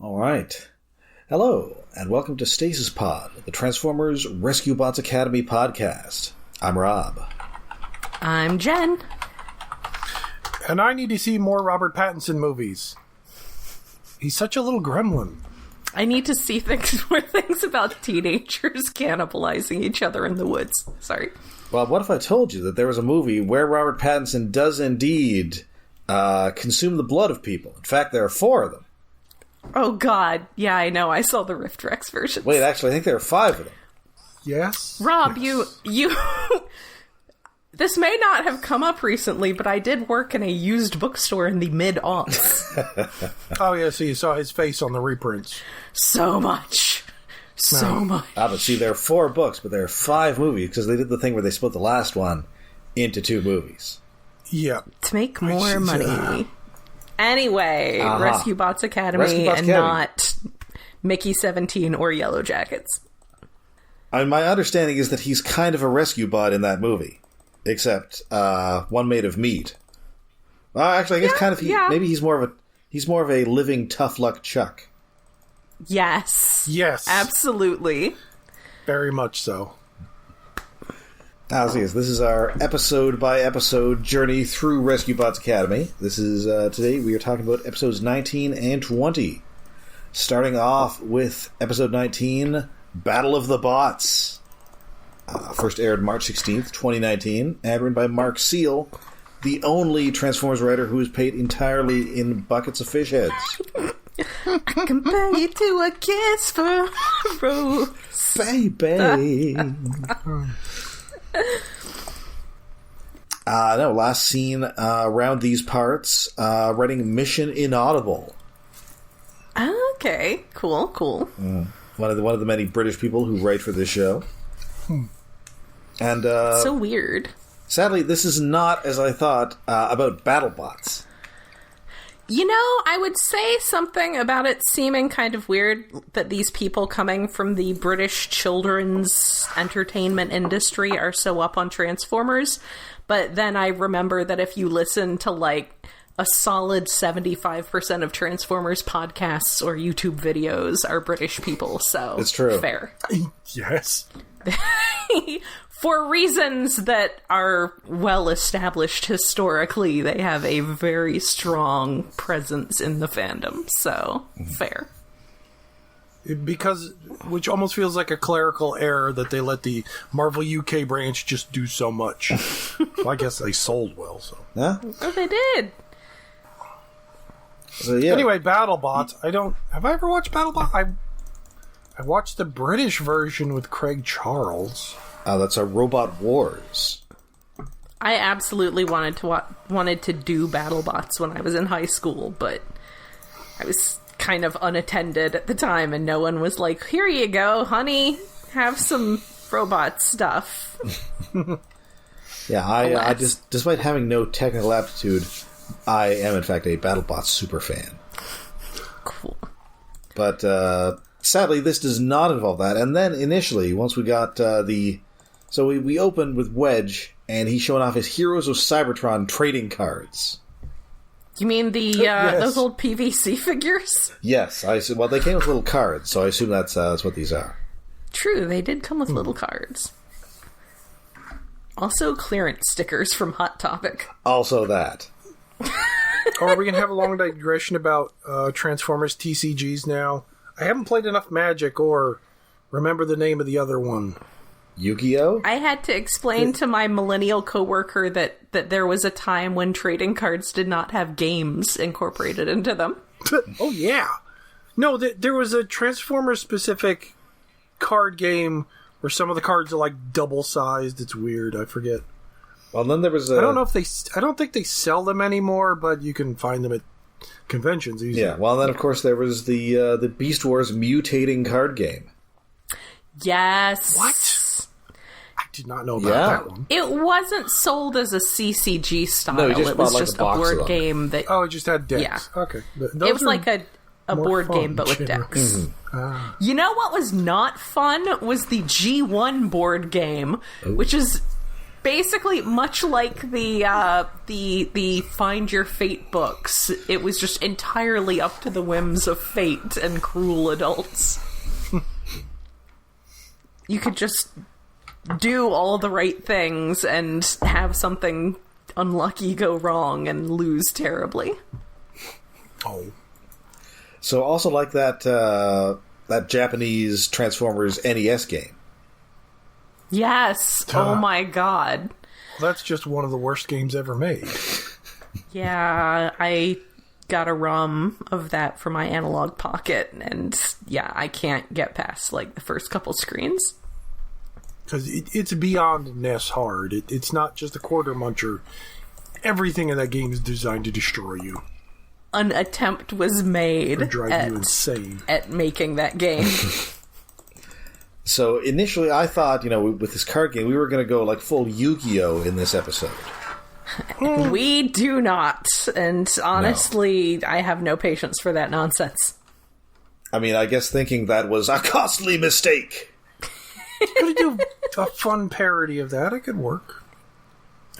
All right. Hello, and welcome to Stasis Pod, the Transformers Rescue Bots Academy podcast. I'm Rob. I'm Jen. And I need to see more Robert Pattinson movies. He's such a little gremlin. I need to see more things about teenagers cannibalizing each other in the woods. Sorry. Well, what if I told you that there was a movie where Robert Pattinson does indeed consume the blood of people? In fact, there are 4 of them. Oh, God. Yeah, I know. I saw the Rift Rex version. Wait, actually, I think there are 5 of them. Yes? Rob, yes. you... This may not have come up recently, but I did work in a used bookstore in the mid-aughts. Oh, yeah, so you saw his face on the reprints. So much. So much. But see, there are 4 books, but there are 5 movies, because they did the thing where they split the last one into 2 movies. Yeah. To make more money. Anyway, Rescue Bots Academy Rescue Bots and Academy. not Mickey 17 or Yellow Jackets. My understanding is that he's kind of a rescue bot in that movie. Except one made of meat. Actually, I guess maybe he's more of a living tough luck Chuck. Yes. Yes. Absolutely. Very much so. This is our episode by episode journey through Rescue Bots Academy. This is today we are talking about episodes 19 and 20. Starting off with episode 19, Battle of the Bots. First aired March 16th, 2019, and written by Mark Seal, the only Transformers writer who is paid entirely in buckets of fish heads. I compare you to a kiss for a rose. Baby! Last seen around these parts, writing Mission Inaudible. Okay, cool. One of the many British people who write for this show. And so weird. Sadly, this is not, as I thought, about BattleBots. You know, I would say something about it seeming kind of weird that these people coming from the British children's entertainment industry are so up on Transformers, but then I remember that if you listen to, like, a solid 75% of Transformers podcasts or YouTube videos are British people, so... It's true. Fair. Yes. For reasons that are well established historically, they have a very strong presence in the fandom, so fair. Because, which almost feels like a clerical error that they let the Marvel UK branch just do so much. Well, I guess they sold well, so. Yeah? Oh, they did. So, yeah. Anyway, BattleBots. Have I ever watched BattleBots? I watched the British version with Craig Charles. That's a Robot Wars. I absolutely wanted to do BattleBots when I was in high school, but I was kind of unattended at the time, and no one was like, "Here you go, honey, have some robot stuff." Yeah, I just, despite having no technical aptitude, I am in fact a BattleBots super fan. Cool. But sadly, this does not involve that. And then initially, once we got So we opened with Wedge, and he's showing off his Heroes of Cybertron trading cards. You mean the yes. those old PVC figures? Yes, well, they came with little cards, so I assume that's what these are. True, they did come with little cards. Also, clearance stickers from Hot Topic. Also that. Or are we going to have a long digression about Transformers TCGs now? I haven't played enough Magic or remember the name of the other one. Yu-Gi-Oh? I had to explain to my millennial coworker that there was a time when trading cards did not have games incorporated into them. Oh, yeah. No, there was a Transformers-specific card game where some of the cards are, like, double-sized. It's weird. I forget. Well, then there was I don't think they sell them anymore, but you can find them at conventions easily. Yeah, well, then, of course, there was the Beast Wars mutating card game. Yes. What? I did not know about that one. It wasn't sold as a CCG style. No, you just it bought, was like, just a box a of board them. game that... Oh, it just had decks. Yeah. Okay. It was like a board fun, game, but with generally. decks. Mm-hmm. You know what was not fun? Was the G1 board game, which is Basically, much like the Find Your Fate books, it was just entirely up to the whims of fate and cruel adults. You could just do all the right things and have something unlucky go wrong and lose terribly. Oh. So also like that Japanese Transformers NES game. Yes. Oh my god. That's just one of the worst games ever made. Yeah, I got a ROM of that for my analog pocket, and yeah, I can't get past like the first couple screens. Because it's beyond NES hard. It's not just a quarter muncher. Everything in that game is designed to destroy you. An attempt was made Or drive you insane. At making that game. So initially I thought, with this card game, we were going to go like full Yu-Gi-Oh! In this episode. We do not. And honestly, no. I have no patience for that nonsense. I mean, I guess thinking that was a costly mistake. Could do a fun parody of that. It could work.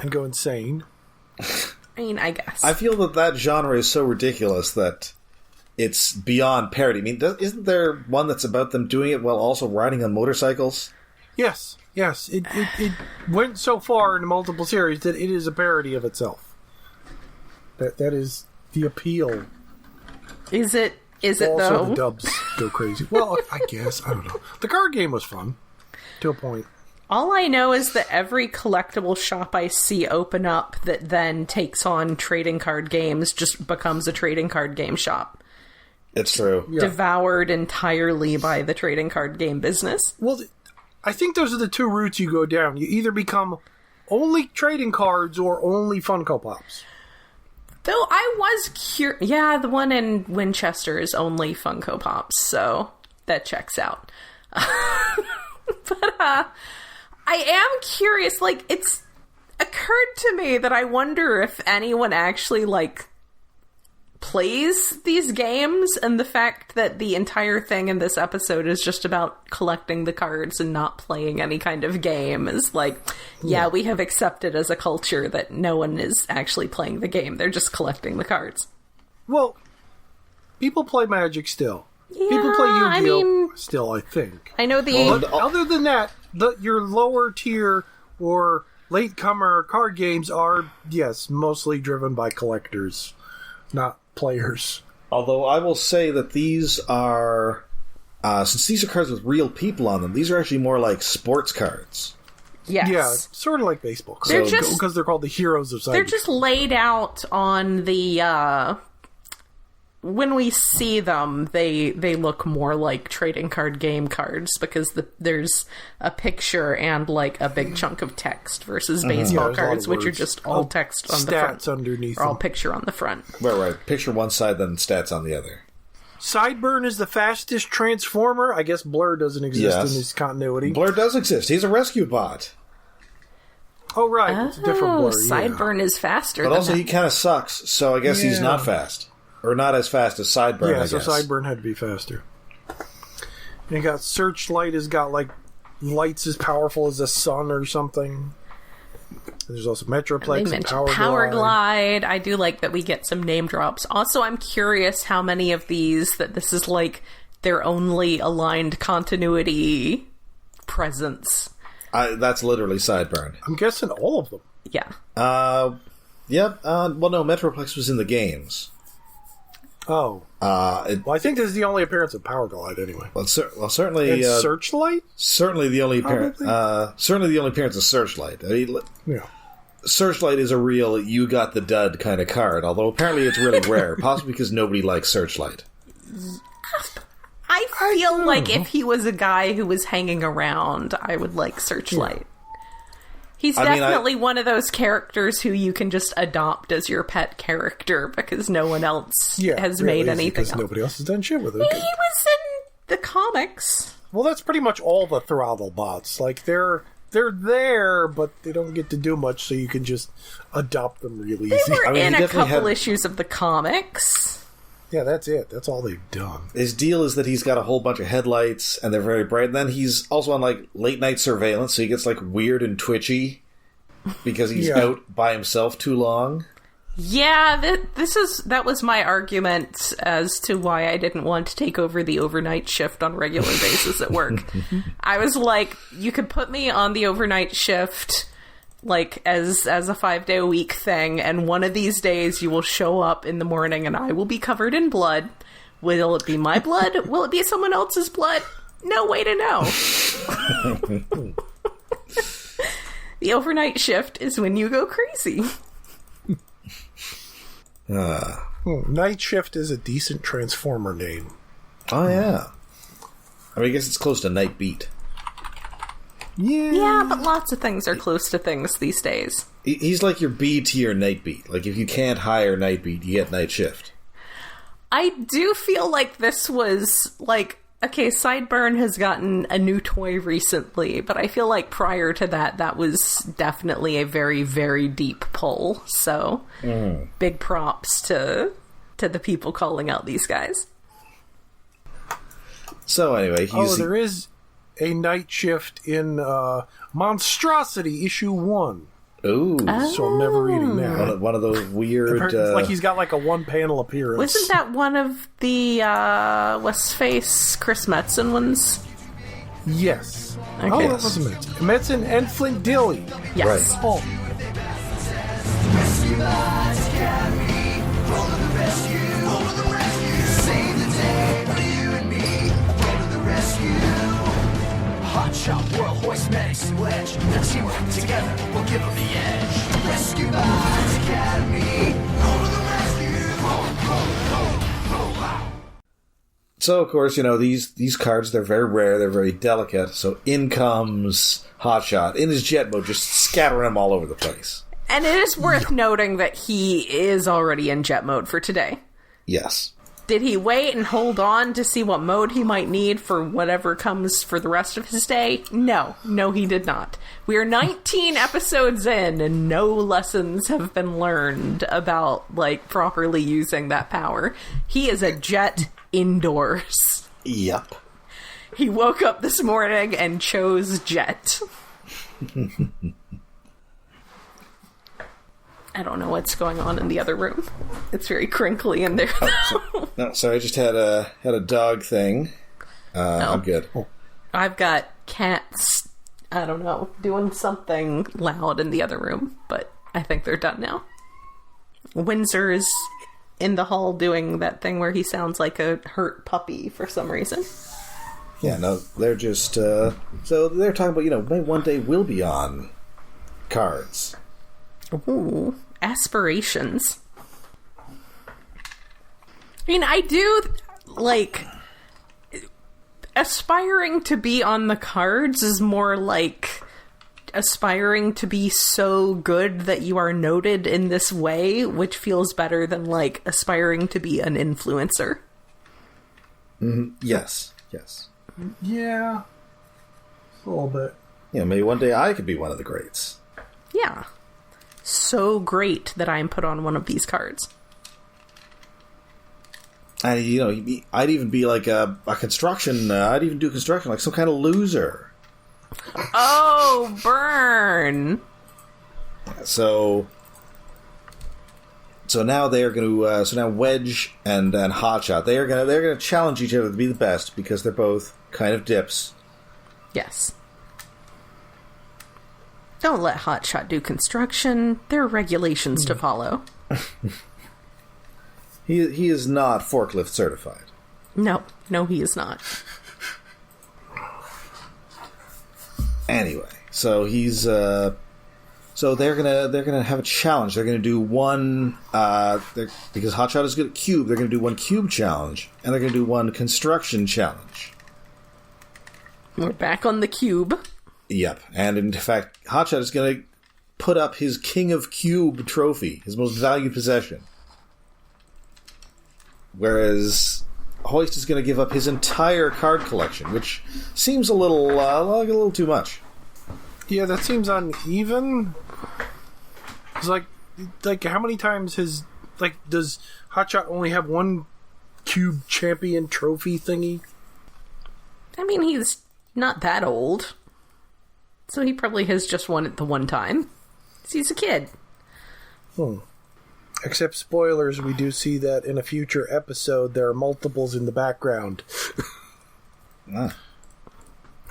And go insane. I mean, I guess. I feel that genre is so ridiculous that it's beyond parody. I mean, isn't there one that's about them doing it while also riding on motorcycles? Yes. It went so far in multiple series that it is a parody of itself. That is the appeal. Is it also, though? Also, the dubs go crazy. Well, I guess. I don't know. The card game was fun. To a point. All I know is that every collectible shop I see open up that then takes on trading card games just becomes a trading card game shop. It's true. Yeah. Devoured entirely by the trading card game business. Well, I think those are the two routes you go down. You either become only trading cards or only Funko Pops. Though I was curious. Yeah, the one in Winchester is only Funko Pops, so that checks out. But I am curious, like, it's occurred to me that I wonder if anyone actually, like, plays these games, and the fact that the entire thing in this episode is just about collecting the cards and not playing any kind of game is like, yeah, we have accepted as a culture that no one is actually playing the game. They're just collecting the cards. Well, people play Magic still. Yeah, people play Yu-Gi-Oh! Still, I think. I know the... But other than that, your lower tier or latecomer card games are, yes, mostly driven by collectors, not players. Although I will say that these are, since these are cards with real people on them, these are actually more like sports cards. Yes. Yeah, sort of like baseball cards. They're just, because they're called the Heroes of Cybertron. They're just laid out on the, when we see them, they look more like trading card game cards because there's a picture and like a big chunk of text versus baseball cards, which are just all text on the front. Stats underneath or all them. picture on the front. Right. Picture one side, then stats on the other. Sideburn is the fastest Transformer. I guess Blur doesn't exist in this continuity. Blur does exist. He's a rescue bot. Oh, right. It's a different Blur. Sideburn is faster. But also, that. he kind of sucks, so I guess he's not fast. Or not as fast as Sideburn, I guess. Yeah, so Sideburn had to be faster. And you got Searchlight has got, like, lights as powerful as the sun or something. There's also Metroplex and Power Glide. I do like that we get some name drops. Also, I'm curious how many of these that this is, like, their only aligned continuity presence. That's literally Sideburn. I'm guessing all of them. Yeah. Yep. Well, no, Metroplex was in the games. Oh. Well, I think this is the only appearance of Power Glide, anyway. Well, certainly. And Searchlight? Certainly the only appearance. Certainly the only appearance of Searchlight. I mean, yeah. Searchlight is a real you got the dud kind of card, although apparently it's really rare, possibly because nobody likes Searchlight. I feel like if he was a guy who was hanging around, I would like Searchlight. Yeah. He's definitely one of those characters who you can just adopt as your pet character because no one else has made anything else. Nobody else has done shit with it. He was in the comics. Well, that's pretty much all the Throttle bots. Like, they're there, but they don't get to do much, so you can just adopt them really easy. They were in a couple issues of the comics. Yeah, that's it. That's all they've done. His deal is that he's got a whole bunch of headlights, and they're very bright. And then he's also on, like, late-night surveillance, so he gets, like, weird and twitchy. Because he's out by himself too long? Yeah, that was my argument as to why I didn't want to take over the overnight shift on a regular basis at work. I was like, you could put me on the overnight shift like as a 5-day-a-week thing, and one of these days you will show up in the morning and I will be covered in blood. Will it be my blood? Will it be someone else's blood? No way to know. The overnight shift is when you go crazy. Night shift is a decent Transformer name. Oh, yeah. I mean, I guess it's close to Night Beat. Yeah, but lots of things are close to things these days. He's like your B tier Night Beat. Like, if you can't hire Night Beat, you get Night Shift. I do feel like this was, like, okay, Sideburn has gotten a new toy recently, but I feel like prior to that, that was definitely a very, very deep pull. So, big props to the people calling out these guys. So anyway, there is a night shift in Monstrosity issue 1. Ooh. So I'm never reading that. One of those weird... like he's got like a one-panel appearance. Wasn't that one of the Westface Chris Metzen ones? Yes. Okay. Oh, that was Metzen. Metzen and Flint Dilley. Yes. Right. Oh. Hot shot, world hoist, Medix and Wedge. Their teamwork together will give them the edge. Rescue Bots Academy. Go to the rescue. Go. So, of course, you know, these cards, they're very rare, they're very delicate, so in comes Hotshot in his jet mode, just scattering them all over the place. And it is worth noting that he is already in jet mode for today. Yes. Did he wait and hold on to see what mode he might need for whatever comes for the rest of his day? No, he did not. We are 19 episodes in, and no lessons have been learned about, like, properly using that power. He is a jet indoors. Yep. He woke up this morning and chose jet. I don't know what's going on in the other room. It's very crinkly in there. No, sorry, I just had a dog thing. I'm good. I've got cats, I don't know, doing something loud in the other room, but I think they're done now. Windsor's in the hall doing that thing where he sounds like a hurt puppy for some reason. Yeah, no, they're just... so they're talking about, you know, maybe one day we'll be on cards. Ooh, aspirations. I mean, I do, like, aspiring to be on the cards is more like aspiring to be so good that you are noted in this way, which feels better than, like, aspiring to be an influencer. Mm-hmm. Yes. Yeah. A little bit. Yeah, maybe one day I could be one of the greats. Yeah. So great that I am put on one of these cards. And, you know, I'd even be like a construction... I'd even do construction like some kind of loser. Oh, burn! So now they are going to... so now Wedge and Hotshot, they're going to challenge each other to be the best because they're both kind of dips. Yes. Don't let Hotshot do construction. There are regulations to follow. He is not forklift certified. No, he is not. Anyway, so he's so they're gonna have a challenge. They're gonna do one because Hotshot is good at cube. They're gonna do one cube challenge, and they're gonna do one construction challenge. We're back on the cube. Yep, and in fact, Hotshot is gonna put up his King of Cube trophy, his most valued possession. Whereas Hoist is going to give up his entire card collection, which seems a little too much. Yeah, that seems uneven. It's like how many times does Hotshot only have one Cube Champion trophy thingy? I mean, he's not that old, so he probably has just won it the one time. He's a kid. Except spoilers, we do see that in a future episode there are multiples in the background. Ah.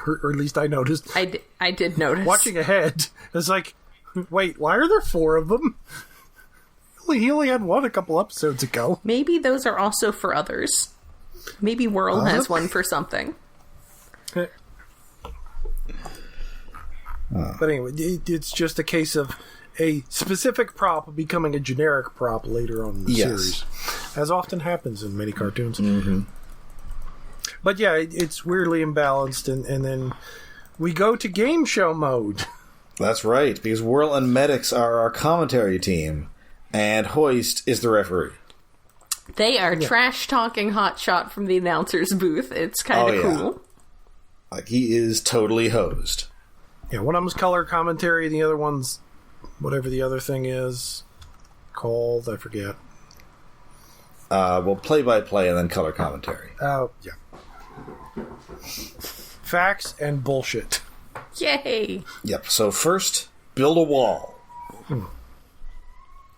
Or at least I noticed. I did notice. Watching ahead, it's like, wait, why are there 4 of them? He only had one a couple episodes ago. Maybe those are also for others. Maybe Whirl has one for something. But anyway, it's just a case of a specific prop becoming a generic prop later on in the series. As often happens in many cartoons. Mm-hmm. But yeah, it's weirdly imbalanced, and then we go to game show mode. That's right, because Whirl and Medix are our commentary team, and Hoist is the referee. They are trash-talking Hotshot from the announcer's booth. It's kind of cool. Like, he is totally hosed. Yeah, one of them's color commentary, the other one's whatever the other thing is called, I forget. Well, play-by-play and then color commentary. Oh, yeah. Facts and bullshit. Yay! Yep, so first, build a wall.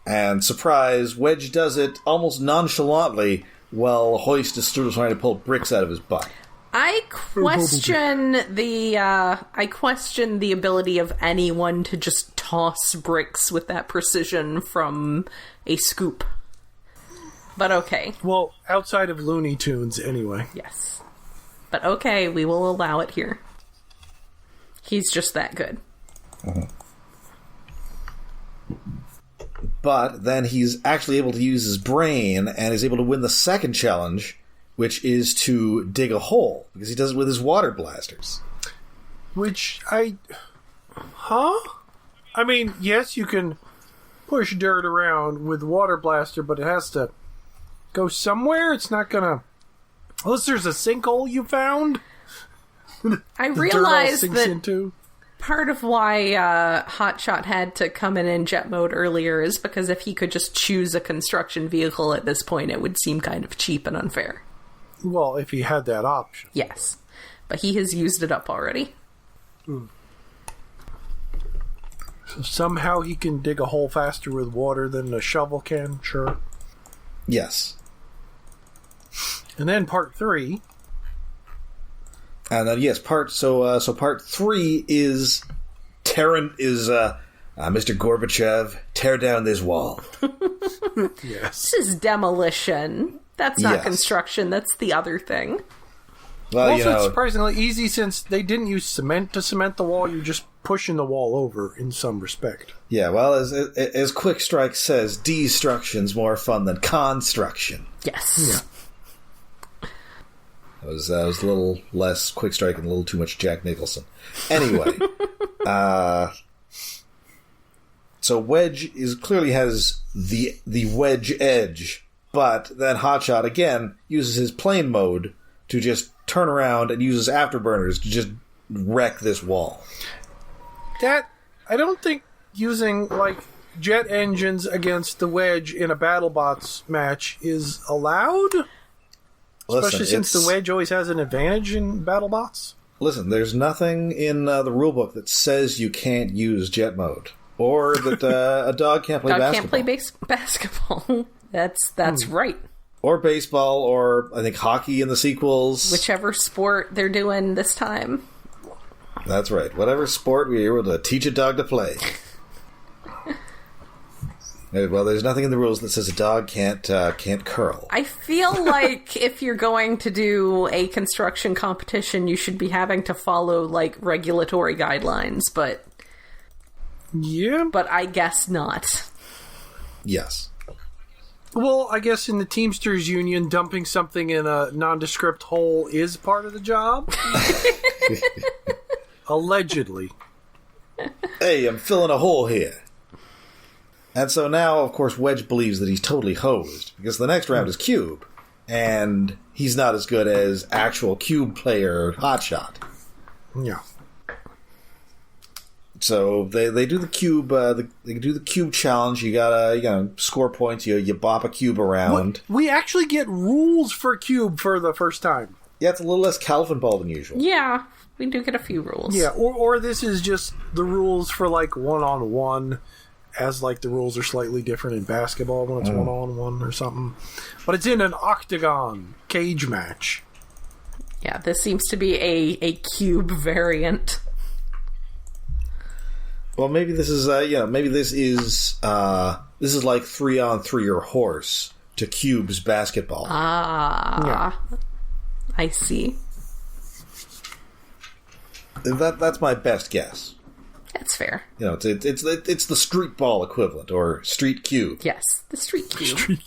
And surprise, Wedge does it almost nonchalantly while Hoist is still trying to pull bricks out of his butt. I question the ability of anyone to just toss bricks with that precision from a scoop. But okay. Well, outside of Looney Tunes, anyway. Yes. But okay, we will allow it here. He's just that good. Uh-huh. But then he's actually able to use his brain and is able to win the second challenge, which is to dig a hole, because he does it with his water blasters. Which I mean, yes, you can push dirt around with water blaster, but it has to go somewhere. It's not gonna... Unless there's a sinkhole you found. I realized that into. Part of why Hotshot had to come in jet mode earlier is because if he could just choose a construction vehicle at this point, it would seem kind of cheap and unfair. Well, if he had that option. Yes. But he has used it up already. So somehow he can dig a hole faster with water than a shovel can, sure. Yes. And then part 3. And then yes, part 3 is Mr. Gorbachev, tear down this wall. Yes. This is demolition. That's not construction, that's the other thing. Well, also, it's surprisingly easy since they didn't use cement to cement the wall. You're just pushing the wall over in some respect. Yeah, well, as Quick Strike says, destruction's more fun than construction. Yes. Yeah. That was a little less Quick Strike and a little too much Jack Nicholson. Anyway, so Wedge clearly has the wedge edge, but then Hotshot again uses his plane mode to just turn around and uses afterburners to just wreck this wall. That I don't think using like jet engines against the Wedge in a BattleBots match is allowed. Especially since the Wedge always has an advantage in BattleBots. Listen, there's nothing in the rulebook that says you can't use jet mode. Or that a dog can't play basketball. Can't play basketball. That's right. Or baseball, or I think hockey in the sequels. Whichever sport they're doing this time. That's right. Whatever sport we're able to teach a dog to play. Well, there's nothing in the rules that says a dog can't curl. I feel like if you're going to do a construction competition, you should be having to follow like regulatory guidelines, but I guess not. Yes. Well, I guess in the Teamsters Union, dumping something in a nondescript hole is part of the job. Allegedly. Hey, I'm filling a hole here. And so now, of course, Wedge believes that he's totally hosed, because the next round is Cube, and he's not as good as actual Cube player Hotshot. Yeah. So they do the Cube they do the Cube challenge. You gotta score points. You bop a cube around. We actually get rules for Cube for the first time. Yeah, it's a little less Calvin ball than usual. Yeah, we do get a few rules. Yeah, or this is just the rules for like 1-on-1. as like the rules are slightly different in basketball when it's 1-on-1 or something. But it's in an octagon cage match. Yeah, this seems to be a cube variant. Well, maybe this is maybe this is like 3-on-3 or horse to cubes basketball. Yeah. I see. That's my best guess. That's fair. You know, it's the street ball equivalent, or street cube. Yes, the street cube.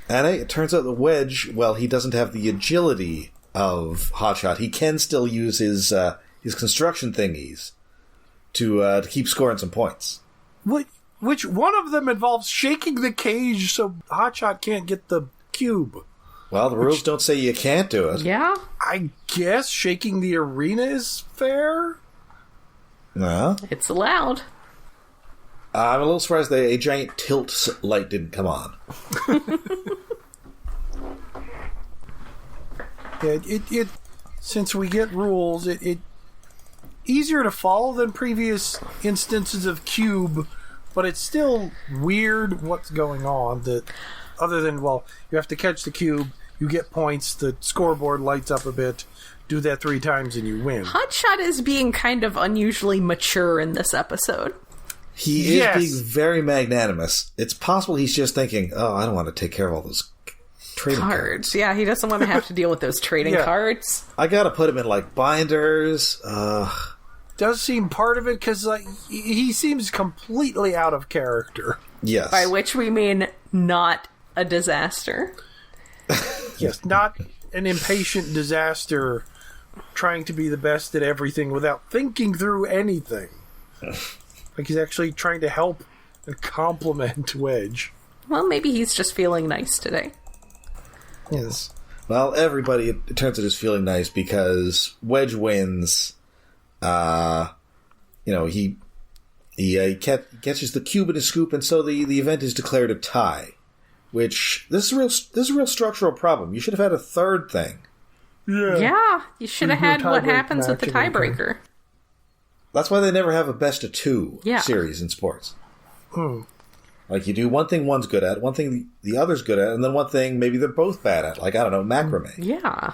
And it turns out that Wedge, well, he doesn't have the agility of Hotshot. He can still use his construction thingies to keep scoring some points. Which one of them involves shaking the cage so Hotshot can't get the cube? Well, the rules don't say you can't do it. Yeah? I guess shaking the arena is fair? No. It's allowed. I'm a little surprised that a giant tilt light didn't come on. Yeah, it since we get rules, it easier to follow than previous instances of cube, but it's still weird what's going on. That other than, well, you have to catch the cube, you get points, the scoreboard lights up a bit, do that 3 times and you win. Hotshot is being kind of unusually mature in this episode. He is being very magnanimous. It's possible he's just thinking, oh, I don't want to take care of all those trading cards. Yeah, he doesn't want to have to deal with those trading cards. I gotta put him in, like, binders. Does seem part of it, because like, he seems completely out of character. Yes. By which we mean not a disaster. Yes, not an impatient disaster trying to be the best at everything without thinking through anything. Like he's actually trying to help and compliment Wedge. Well, maybe he's just feeling nice today. Yes. Well, everybody, it turns out, is feeling nice because Wedge wins. He catches the cube in his scoop, and so the event is declared a tie. Which, this is a real structural problem. You should have had a third thing. Yeah, you should have had what happens with the tiebreaker. That's why they never have a best of 2 series in sports. Like, you do one thing one's good at, one thing the other's good at, and then one thing maybe they're both bad at. Like, I don't know, macrame. Yeah.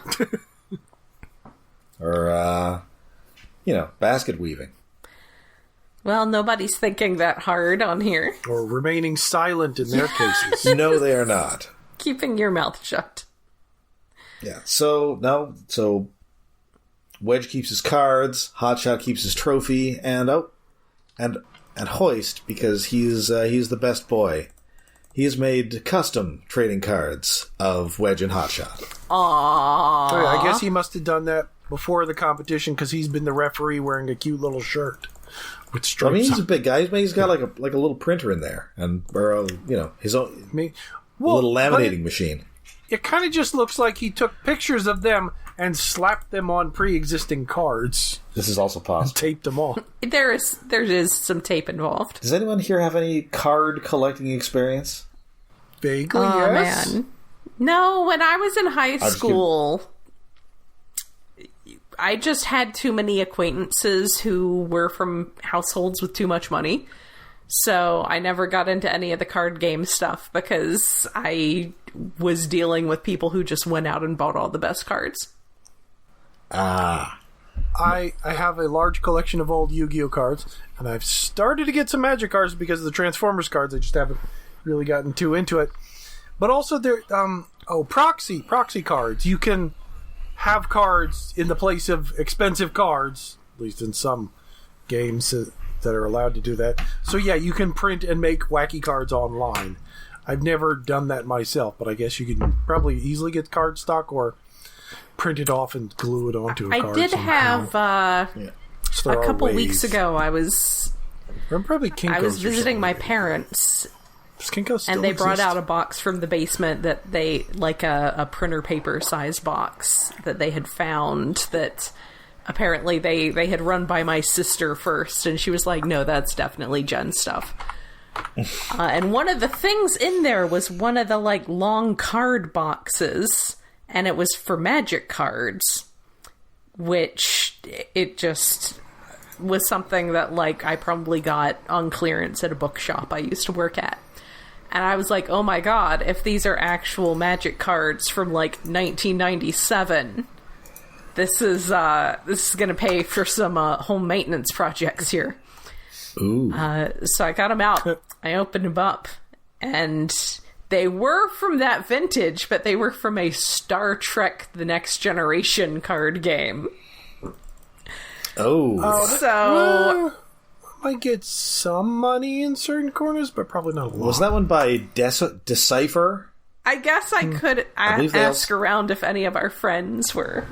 Or, basket weaving. Well, nobody's thinking that hard on here. Or remaining silent in their cases. No, they are not. Keeping your mouth shut. Yeah, so Wedge keeps his cards, Hotshot keeps his trophy, and Hoist, because he's the best boy, he has made custom trading cards of Wedge and Hotshot. Aww. Oh, yeah, I guess he must have done that before the competition because he's been the referee wearing a cute little shirt with stripes. I mean, he's a big guy. He's got like a little printer in there, or his own little laminating machine. It kind of just looks like he took pictures of them and slapped them on pre-existing cards. This is also possible. And taped them on. There is some tape involved. Does anyone here have any card collecting experience? Vaguely, yes. Man. No, when I was in high school, I just had too many acquaintances who were from households with too much money. So I never got into any of the card game stuff because I was dealing with people who just went out and bought all the best cards. I have a large collection of old Yu-Gi-Oh cards, and I've started to get some Magic cards because of the Transformers cards. I just haven't really gotten too into it. But also there, proxy cards. You can have cards in the place of expensive cards, at least in some games that are allowed to do that. So yeah, you can print and make wacky cards online. I've never done that myself, but I guess you can probably easily get card stock or print it off and glue it onto a card. I did have a couple weeks ago. I was visiting my parents. And they brought out a box from the basement that they, like a printer paper sized box that they had found that apparently they had run by my sister first, and she was like, no, that's definitely Jen's stuff. And one of the things in there was one of the like long card boxes, and it was for Magic cards, which it just... was something that, like, I probably got on clearance at a bookshop I used to work at. And I was like, oh my god, if these are actual Magic cards from, like, 1997, this is gonna pay for some home maintenance projects here. Ooh. So I got them out. I opened them up, and they were from that vintage, but they were from a Star Trek The Next Generation card game. Oh. So I might get some money in certain corners, but probably not a lot. Was that one by Decipher? I guess I could ask around if any of our friends were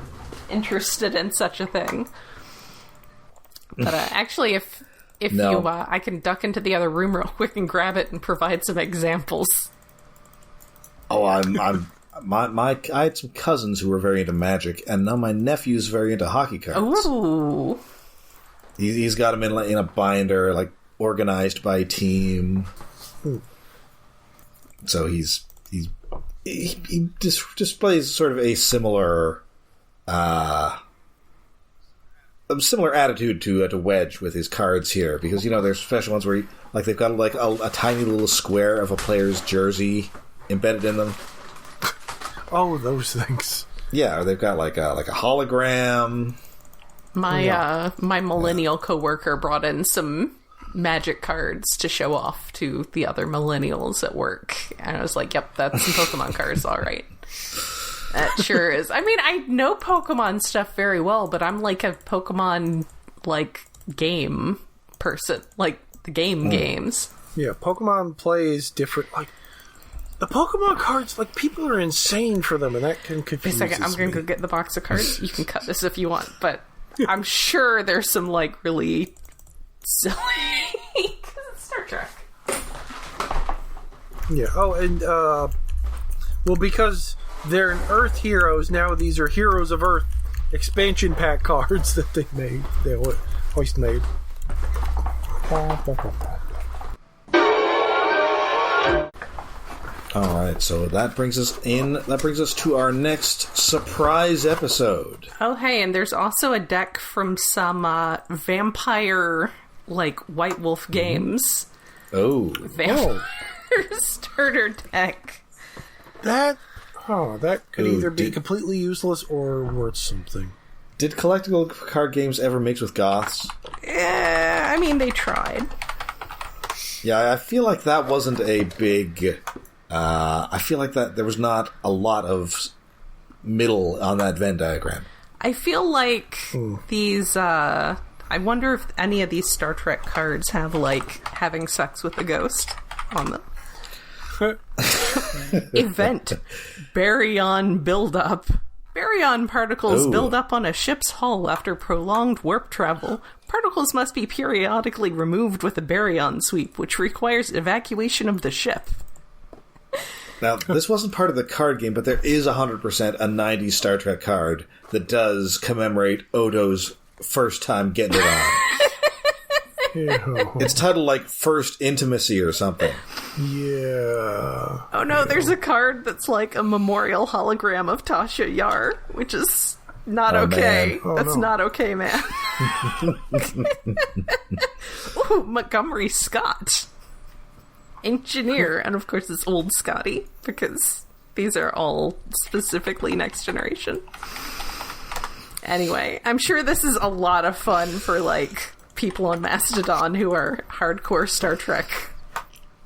interested in such a thing. But actually, if No. you, I can duck into the other room real quick and grab it and provide some examples. Oh, I had some cousins who were very into Magic, and now my nephew's very into hockey cards. Ooh. He's got them in a binder, like, organized by team. So he displays sort of a similar attitude to Wedge with his cards here, because, you know, there's special ones where they've got like a tiny little square of a player's jersey embedded in them. Oh, those things. Yeah, or they've got like a hologram. My millennial coworker brought in some Magic cards to show off to the other millennials at work, and I was like, "Yep, that's some Pokemon cards, all right." That sure is. I mean, I know Pokemon stuff very well, but I'm like a Pokemon like game person, like the games. Yeah, Pokemon play is different. Like the Pokemon cards, like people are insane for them, and that can confuse me. I'm gonna go get the box of cards. You can cut this if you want, but I'm sure there's some like really silly because it's Star Trek. Yeah. Oh, and well, because they're an Earth Heroes now, these are Heroes of Earth expansion pack cards that they made. They Hoist made. All right, so that brings us to our next surprise episode. Oh, hey, and there's also a deck from some vampire, like, White Wolf games. Oh. Vampire starter deck. That could either be completely useless or worth something. Did collectible card games ever mix with goths? Yeah, I mean, they tried. Yeah, I feel like that wasn't a big... I feel like that there was not a lot of middle on that Venn diagram. I feel like these, I wonder if any of these Star Trek cards have, like, having sex with a ghost on them. Event. Baryon buildup. Baryon particles build up on a ship's hull after prolonged warp travel. Particles must be periodically removed with a baryon sweep, which requires evacuation of the ship. Now, this wasn't part of the card game, but there is 100% a 90s Star Trek card that does commemorate Odo's first time getting it on. It's titled, like, First Intimacy or something. Yeah. Oh no, there's a card that's like a memorial hologram of Tasha Yar, which is not okay. That's not okay, man. Ooh, Montgomery Scott. Engineer, and of course it's old Scotty, because these are all specifically Next Generation. Anyway, I'm sure this is a lot of fun for, like, people on Mastodon who are hardcore Star Trek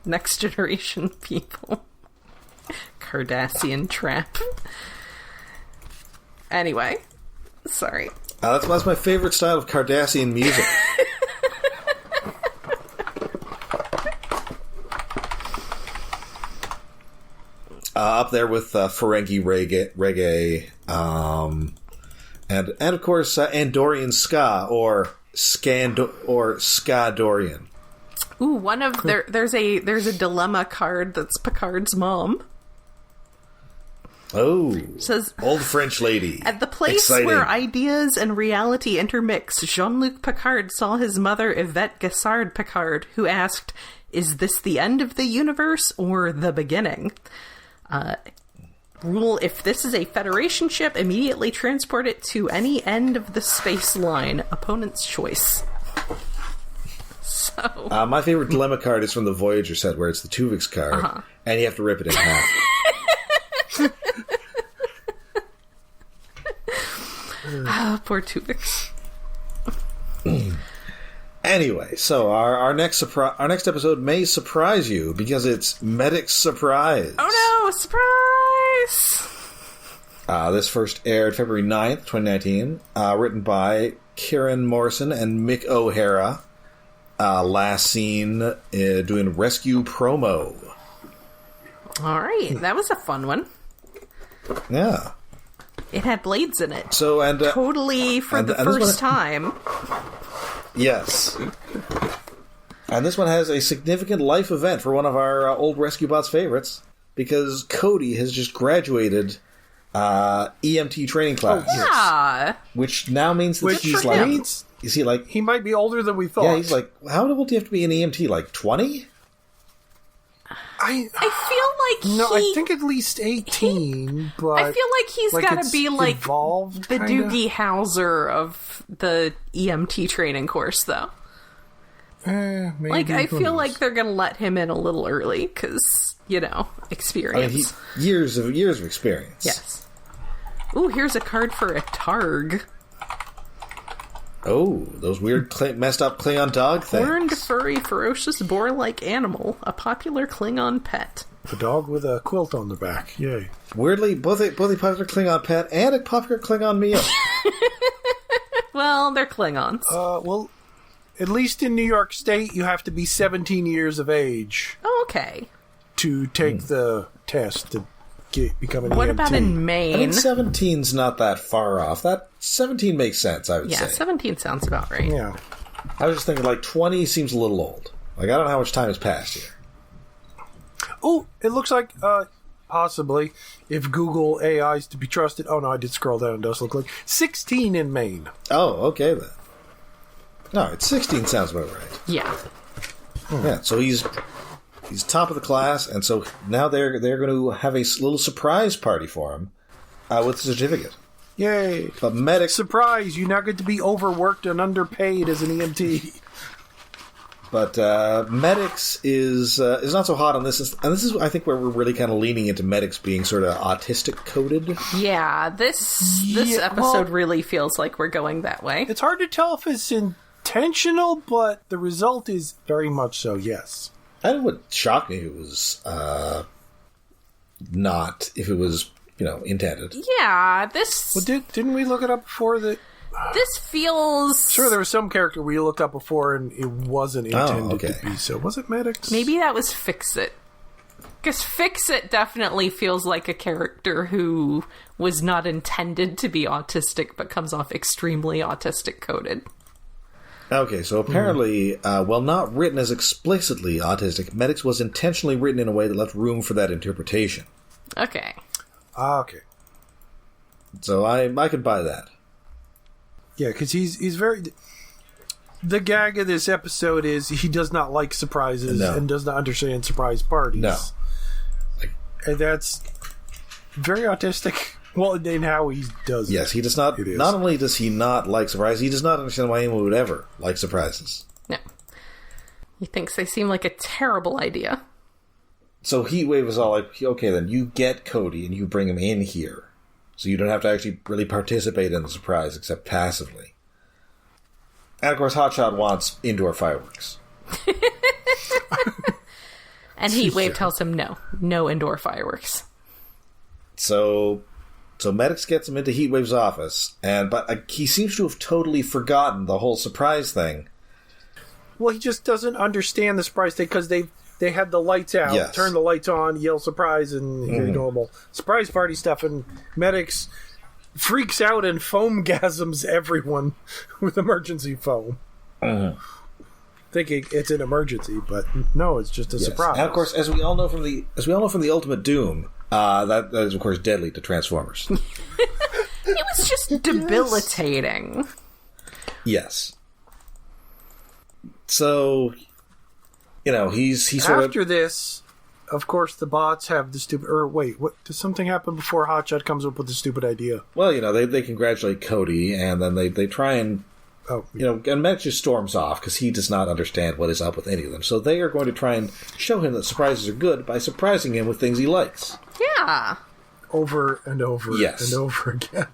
Next Generation people. Cardassian trap. Anyway, sorry. That's my favorite style of Cardassian music. Up there with Ferengi reggae, and of course Andorian ska or Ska-Dorian. Ooh, one of there's a dilemma card that's Picard's mom. Oh, It says, old French lady. at the place Exciting. where ideas and reality intermix, Jean-Luc Picard saw his mother Yvette Gassard Picard, who asked, "Is this the end of the universe or the beginning?" Rule: if this is a Federation ship, immediately transport it to any end of the space line. Opponent's choice. So My favorite dilemma card is from the Voyager set, where it's the Tuvix card, and you have to rip it in half. poor Tuvix. Anyway, so our next episode may surprise you because it's Medix Surprise. Oh no, surprise! This first aired February 9th, 2019, written by Kieran Morrison and Mick O'Hara. Last seen doing rescue promo. Alright, that was a fun one. Yeah. It had blades in it. So and totally for the first time. Yes. And this one has a significant life event for one of our old Rescue Bots favorites, because Cody has just graduated EMT training class. Oh, yeah. Which now means that he's like... Is he like... He might be older than we thought. Yeah, he's like... How old do you have to be an EMT? Like 20? I feel like I think at least 18, but... I feel like he's got to be like evolved, the kinda? Doogie Howser of the EMT training course, though. Maybe, Like, I feel like they're going to let him in a little early, because, experience. I mean, years of experience. Yes. Ooh, here's a card for a Targ. Oh, those weird, messed up Klingon dog things. Horned, furry, ferocious, boar-like animal. A popular Klingon pet. A dog with a quilt on the back. Yay. Weirdly, both a popular Klingon pet and a popular Klingon meal. Well, they're Klingons. Well, at least in New York State, you have to be 17 years of age Oh, okay. to take the test to become an EMT. What about in I mean, Maine? 17's not that far off. That 17 makes sense, I would Yeah, say. 17 sounds about right. Yeah. I was just thinking, like, 20 seems a little old. Like, I don't know how much time has passed here. Oh, it looks like, possibly, if Google AI is to be trusted... Oh, no, I did scroll down. It does look like 16 in Maine. Oh, okay, then. No, it's 16 sounds about right. Yeah. Yeah, so he's top of the class, and so now they're going to have a little surprise party for him with a certificate. Yay. But Medix... Surprise, you now get to be overworked and underpaid as an EMT. But Medix is not so hot on this, and this is, I think, where we're really kind of leaning into Medix being sort of autistic coded. Yeah, this episode really feels like we're going that way. It's hard to tell if it's intentional, but the result is very much so, yes. That would shock me if it was not, if it was, intended. Yeah, this... Well, didn't we look it up before that? This feels... Sure, there was some character we looked up before and it wasn't intended to be so. Was it Medix? Maybe that was Fix-It. Because Fix-It definitely feels like a character who was not intended to be autistic, but comes off extremely autistic-coded. Okay, so apparently, while not written as explicitly autistic, Medix was intentionally written in a way that left room for that interpretation. Okay. Okay. So I could buy that. Yeah, because he's very... The gag of this episode is he does not like surprises and does not understand surprise parties. No. And that's very autistic. Well, in how he does it. Yes, he does not... Not only does he not like surprises, he does not understand why anyone would ever like surprises. No. He thinks they seem like a terrible idea. So Heatwave is all like, okay, then you get Cody and you bring him in here. So you don't have to actually really participate in the surprise except passively. And of course, Hotshot wants indoor fireworks. And Heatwave tells him no indoor fireworks. So Medix gets him into Heatwave's office, but he seems to have totally forgotten the whole surprise thing. Well, he just doesn't understand the surprise thing because they had the lights out, turn the lights on, yell surprise, and your normal surprise party stuff. And Medix freaks out and foam-gasms everyone with emergency foam. Thinking it's an emergency, but no, it's just a surprise. And of course, as we all know from the Ultimate Doom, that is of course deadly to Transformers. It was just debilitating. Yes. So, he's sort After this, of course, the bots have the stupid... Or wait, what? Does something happen before Hotshot comes up with the stupid idea? Well, they congratulate Cody, and then they try and Oh, and Medix just storms off because he does not understand what is up with any of them. So they are going to try and show him that surprises are good by surprising him with things he likes. Yeah. Over and over and over again.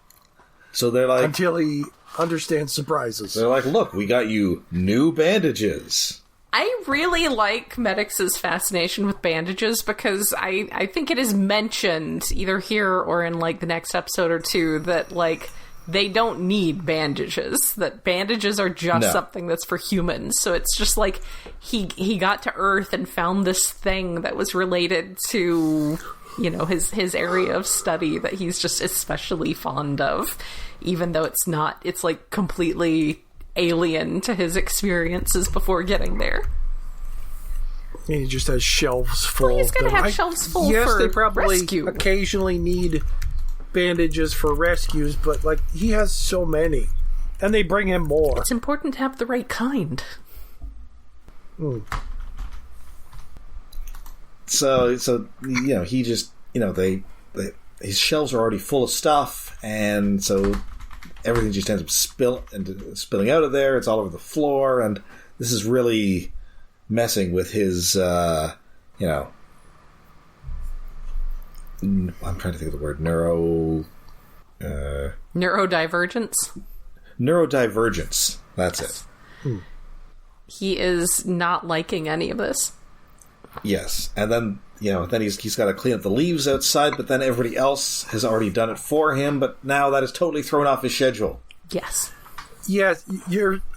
So they're like... Until he understands surprises. They're like, look, we got you new bandages. I really like Medix's fascination with bandages because I think it is mentioned either here or in, like, the next episode or two that, like, they don't need bandages. That bandages are just something that's for humans. So it's just like he got to Earth and found this thing that was related to, his area of study that he's just especially fond of, even though it's like completely alien to his experiences before getting there. And he just has shelves full. Well, he's going to have shelves full for they probably rescue. Occasionally need bandages for rescues, but like he has so many, and they bring him more. It's important to have the right kind. So he just his shelves are already full of stuff, and so everything just ends up spilling out of there. It's all over the floor, and this is really messing with his I'm trying to think of the word neurodivergence. Neurodivergence. That's it. He is not liking any of this. Yes, and then he's got to clean up the leaves outside, but then everybody else has already done it for him. But now that is totally thrown off his schedule. Yes. Yeah,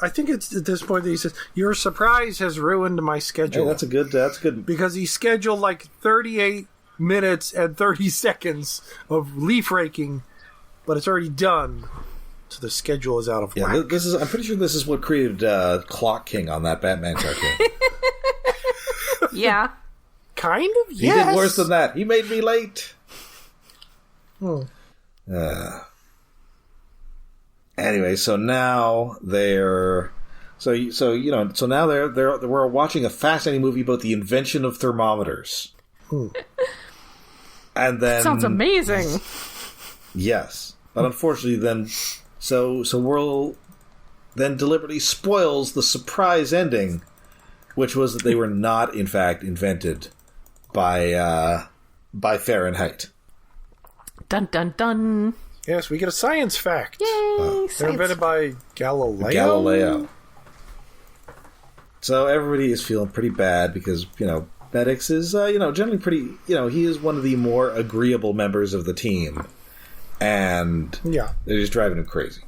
I think it's at this point that he says, "Your surprise has ruined my schedule." Hey, that's good. Because he scheduled like 38 minutes and 30 seconds of leaf raking, but it's already done, so the schedule is out of whack. I'm pretty sure this is what created Clock King on that Batman cartoon. Yeah. Kind of, yes. He did worse than that. He made me late. Anyway, so now we're watching a fascinating movie about the invention of thermometers. And then Sounds amazing. Yes, but unfortunately, so Whirl then deliberately spoils the surprise ending, which was that they were not, in fact, invented by Fahrenheit. Dun dun dun. Yes, we get a science fact. Yay! They're invented by Galileo. So everybody is feeling pretty bad because, Medix is, generally pretty, he is one of the more agreeable members of the team. And they're just driving him crazy.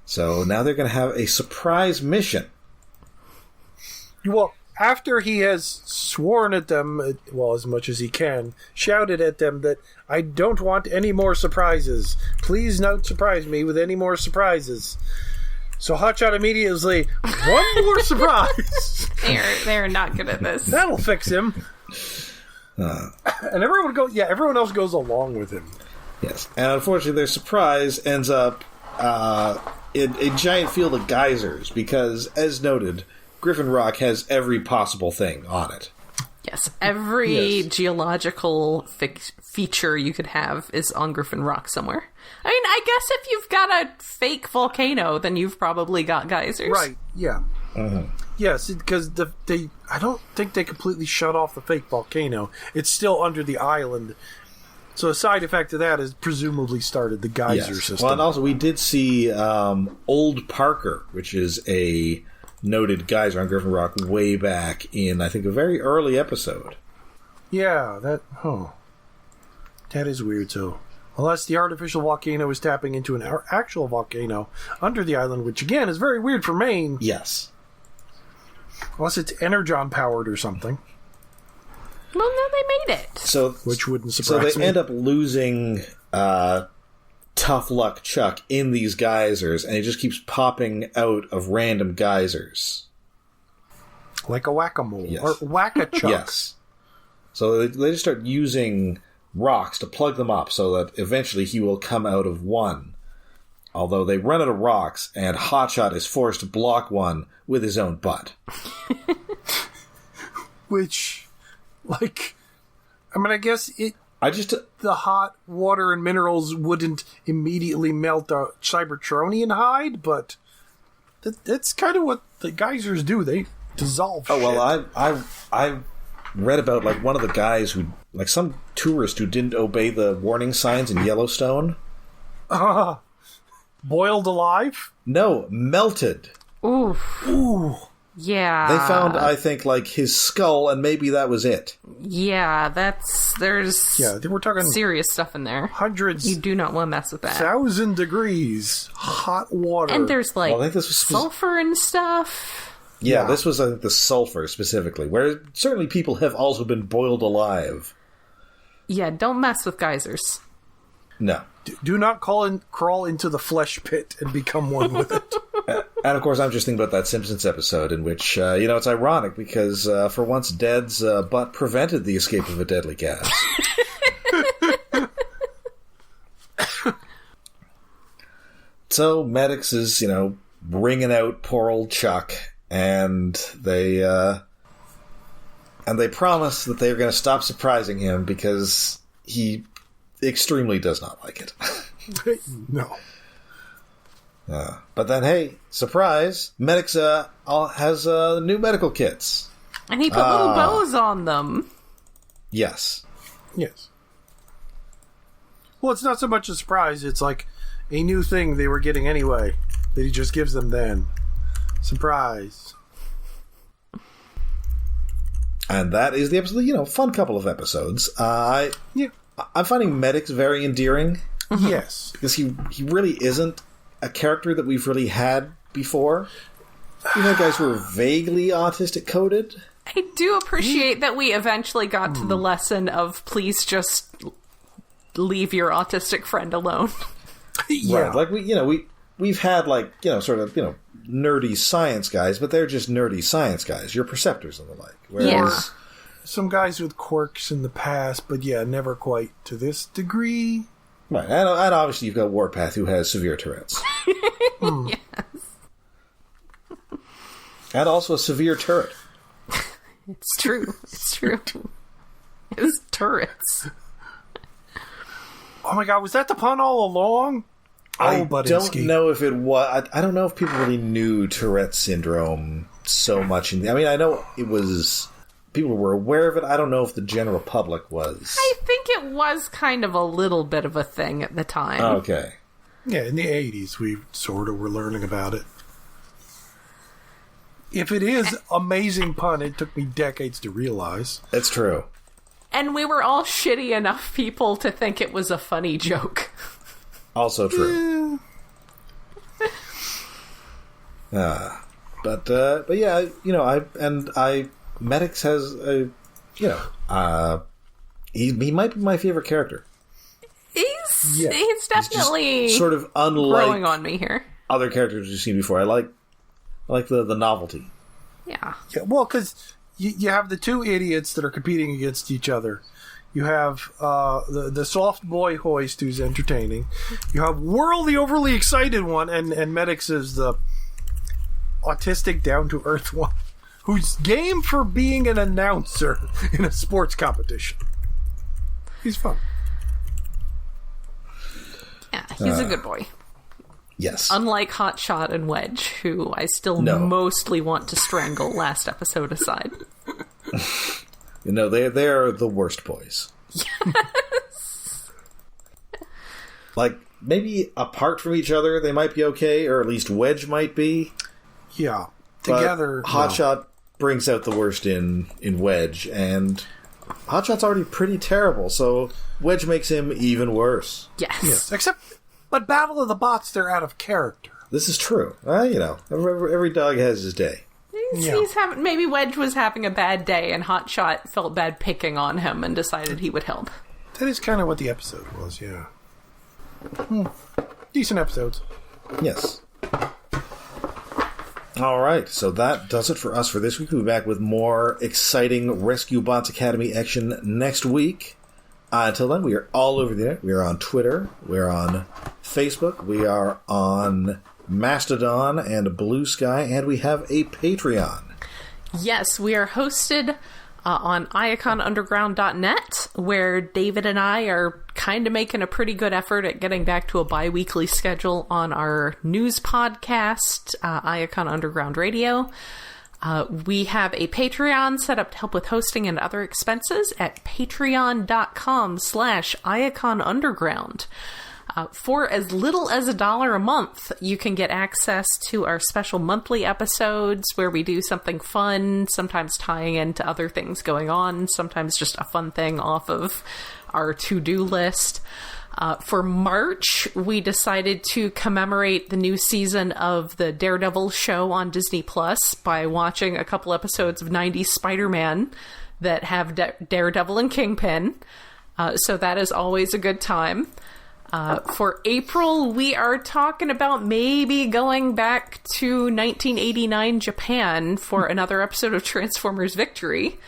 So now they're going to have a surprise mission. Well, after he has sworn at them, as much as he can, shouted at them that I don't want any more surprises. Please don't surprise me with any more surprises. So Hotshot immediately, one more surprise. They're not good at this. That'll fix him. And everyone else goes along with him. Yes, and unfortunately their surprise ends up in a giant field of geysers because, as noted, Griffin Rock has every possible thing on it. Yes, every geological feature you could have is on Griffin Rock somewhere. I mean, I guess if you've got a fake volcano, then you've probably got geysers. Right, yeah. Yes, because I don't think they completely shut off the fake volcano. It's still under the island. So a side effect of that is presumably started the geyser system. Well, and also we did see Old Parker, which is a noted geyser on Griffin Rock way back in, I think, a very early episode. Yeah, that is weird, too. Unless the artificial volcano is tapping into an actual volcano under the island, which, again, is very weird for Maine. Yes. Unless it's energon-powered or something. Well, no, they made it. Which wouldn't surprise me. So they end up losing Tough Luck Chuck in these geysers, and he just keeps popping out of random geysers. Like a whack-a-mole. Yes. Or whack-a-chuck. Yes. So they just start using rocks to plug them up so that eventually he will come out of one. Although they run out of rocks, and Hotshot is forced to block one with his own butt. Which, I guess it... the hot water and minerals wouldn't immediately melt a Cybertronian hide, but That's kind of what the geysers do. They dissolve. Oh, shit. well, I read about, like, one of the guys who, like, some tourist who didn't obey the warning signs in Yellowstone. Boiled alive? No, melted. Ooh. Yeah. They found, I think, like, his skull, and maybe that was it. Yeah, there's We're talking serious stuff in there. hundreds. You do not want to mess with that. 1,000 degrees, hot water. And there's, like, Well, I think this was sulfur and stuff. Yeah, Yeah. this was, I think, the sulfur specifically, where certainly people have also been boiled alive. Yeah, don't mess with geysers. No. Do not crawl into the flesh pit and become one with it. And, of course, I'm just thinking about that Simpsons episode in which, it's ironic because, for once, Dead's butt prevented the escape of a deadly gas. So, Medix is, bringing out poor old Chuck, and they promise that they're going to stop surprising him because he extremely does not like it. No. But then, hey, surprise, Medix has new medical kits. And he put little bows on them. Yes. Yes. Well, it's not so much a surprise. It's like a new thing they were getting anyway that he just gives them then. Surprise. And that is the episode, fun couple of episodes. I'm finding Medix very endearing. Yes. Because he really isn't a character that we've really had before. We've had guys who are vaguely autistic coded. I do appreciate that we eventually got to the lesson of please just leave your autistic friend alone. Yeah. Right. Like, we've had, like, sort of, nerdy science guys, but they're just nerdy science guys. You're perceptors and the like. Whereas, Some guys with quirks in the past, but never quite to this degree. right. And obviously you've got Warpath, who has severe Tourette's. Yes. And also a severe turret. It's true. It's true. His turrets. Oh my god, was that the pun all along? I Budinsky. don't know if it was. I don't know if people really knew Tourette syndrome so much. I know it was. People were aware of it. I don't know if the general public was. I think it was kind of a little bit of a thing at the time. Okay. Yeah, in the 80s, we sort of were learning about it. If it is amazing pun, it took me decades to realize. It's true. And we were all shitty enough people to think it was a funny joke. Also true. But yeah, Medix has he might be my favorite character. He's definitely Just sort of unlike growing on me here. other characters you've seen before. I like the novelty. Yeah. Yeah, well, because you have the two idiots that are competing against each other. You have the soft boy hoist who's entertaining. You have worldly, overly excited one, and Medix is the autistic, down-to-earth one who's game for being an announcer in a sports competition. He's fun. Yeah, he's a good boy. Yes. Unlike Hot Shot and Wedge, who I still mostly want to strangle last episode aside. They're the worst boys. Yes. Like, maybe apart from each other, they might be okay, or at least Wedge might be. Yeah. But Together, Hotshot brings out the worst in Wedge, and Hotshot's already pretty terrible, so Wedge makes him even worse. Yes. But Battle of the Bots, they're out of character. This is true. Every dog has his day. He's having, maybe Wedge was having a bad day, and Hotshot felt bad picking on him and decided he would help. That is kind of what the episode was, yeah. Decent episodes. Yes. All right, so that does it for us for this week. We'll be back with more exciting Rescue Bots Academy action next week. Until then, we are all over the internet. We are on Twitter. We are on Facebook. We are on Mastodon and Blue Sky. And we have a Patreon. Yes, we are hosted on iaconunderground.net, where David and I are kind of making a pretty good effort at getting back to a bi-weekly schedule on our news podcast, Iacon Underground Radio. We have a Patreon set up to help with hosting and other expenses at patreon.com/iaconunderground. For as little as $1 a month, you can get access to our special monthly episodes where we do something fun, sometimes tying into other things going on, sometimes just a fun thing off of our to-do list. For March, we decided to commemorate the new season of the Daredevil show on Disney Plus by watching a couple episodes of 90s Spider-Man that have Daredevil and Kingpin. So that is always a good time. For April, we are talking about maybe going back to 1989 Japan for another episode of Transformers Victory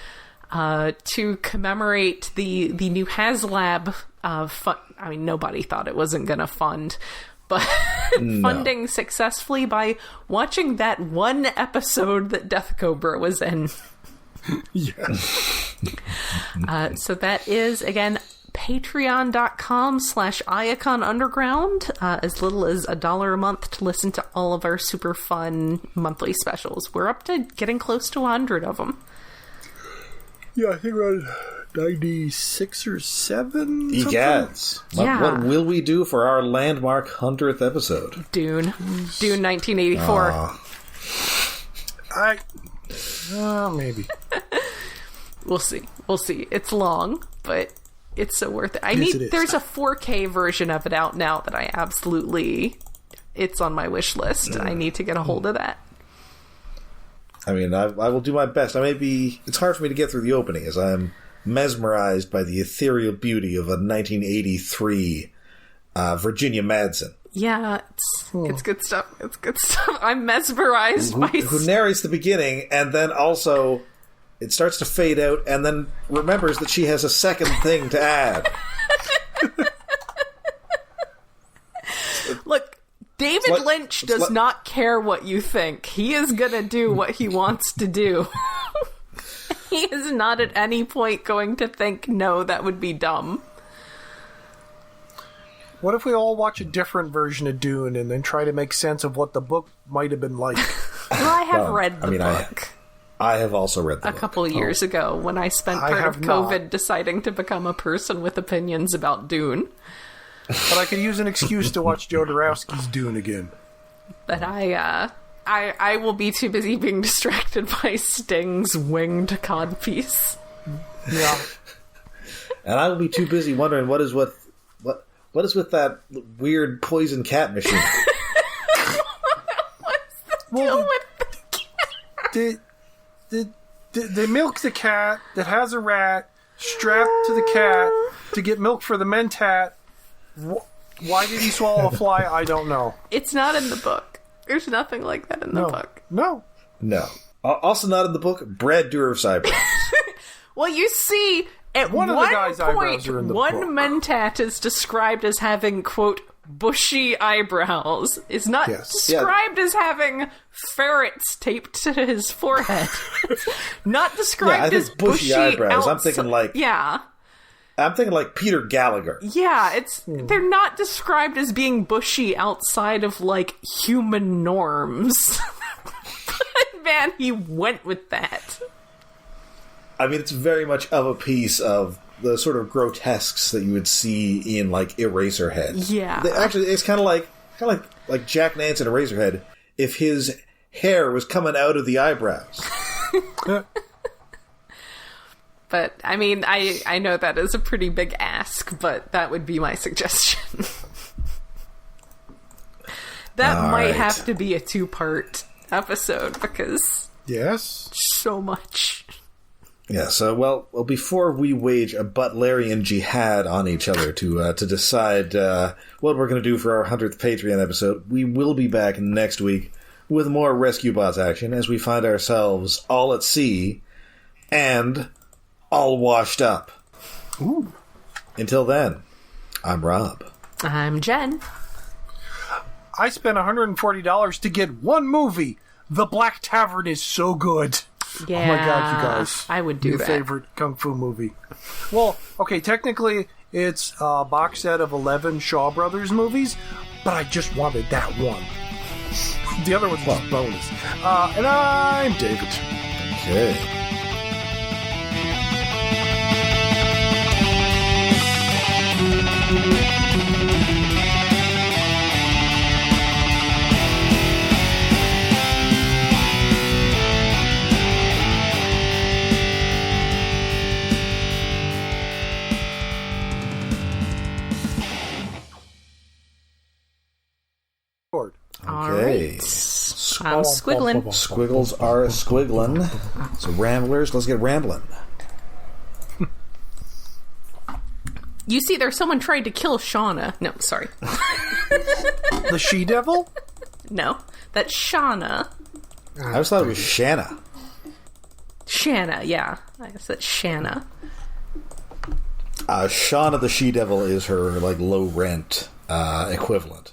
to commemorate the new HasLab I mean, nobody thought it wasn't going to fund, but funding successfully by watching that one episode that Death Cobra was in. Yeah. So that is, again, patreon.com/iaconunderground, as little as $1 a month to listen to all of our super fun monthly specials. We're up to getting close to 100 of them. Yeah, I think around 96 or 7. Egads. Yeah. What will we do for our landmark 100th episode? Dune 1984. Maybe. We'll see. It's long, but it's so worth it. There's a 4K version of it out now that I it's on my wish list. I need to get a hold of that. I mean, I will do my best. It's hard for me to get through the opening as I'm mesmerized by the ethereal beauty of a 1983 Virginia Madsen. Yeah, it's good stuff. It's good stuff. I'm mesmerized by... Who narrates the beginning, and then also it starts to fade out, and then remembers that she has a second thing to add. Look, David Lynch does not care what you think. He is going to do what he wants to do. He is not at any point going to think, no, that would be dumb. What if we all watch a different version of Dune and then try to make sense of what the book might have been like? Well, I have read the book. I have also read the book. A couple of years ago when I spent part of COVID deciding to become a person with opinions about Dune. But I could use an excuse to watch Jodorowsky's Dune again. But I will be too busy being distracted by Sting's winged codpiece. Yeah. And I will be too busy wondering what is with that weird poison cat machine. What's the deal with the cat? They milk the cat that has a rat strapped to the cat to get milk for the mentat. Why did he swallow a fly? I don't know. It's not in the book. There's nothing like that in the book. No. Also not in the book, Brad Doer of Cybertron. Well, you see, at one point, one mentat is described as having, quote, bushy eyebrows. Is not described as having ferrets taped to his forehead. Not described as bushy eyebrows. I'm thinking like... Yeah. I'm thinking like Peter Gallagher. Yeah, they're not described as being bushy outside of, like, human norms. But, man, he went with that. I mean, it's very much of a piece of the sort of grotesques that you would see in, like, Eraserhead. Yeah. Actually, it's kind of like Jack Nance in Eraserhead if his hair was coming out of the eyebrows. But, I mean, I know that is a pretty big ask, but that would be my suggestion. That might have to be a 2-part episode, because... Yes? So much. Yeah, so, well, before we wage a Butlerian jihad on each other to decide what we're going to do for our 100th Patreon episode, we will be back next week with more Rescue Bots action as we find ourselves all at sea and... all washed up. Ooh. Until then, I'm Rob. I'm Jen. I spent $140 to get one movie. The Black Tavern is so good. Yeah, Oh my god, you guys. I would do Your that. favorite Kung Fu movie. Well, okay, technically it's a box set of 11 Shaw Brothers movies, but I just wanted that one. The other one's just bonus. And I'm David. Okay. Lord. All Okay. right. I'm squiggling. Squiggles are squiggling. So ramblers, let's get rambling. You see, there's someone tried to kill Shauna. No, sorry. The She-Devil? No, that's Shauna. I always thought it was Shanna. Shanna, yeah. I guess that's Shanna. Shauna the She-Devil is her like low rent equivalent.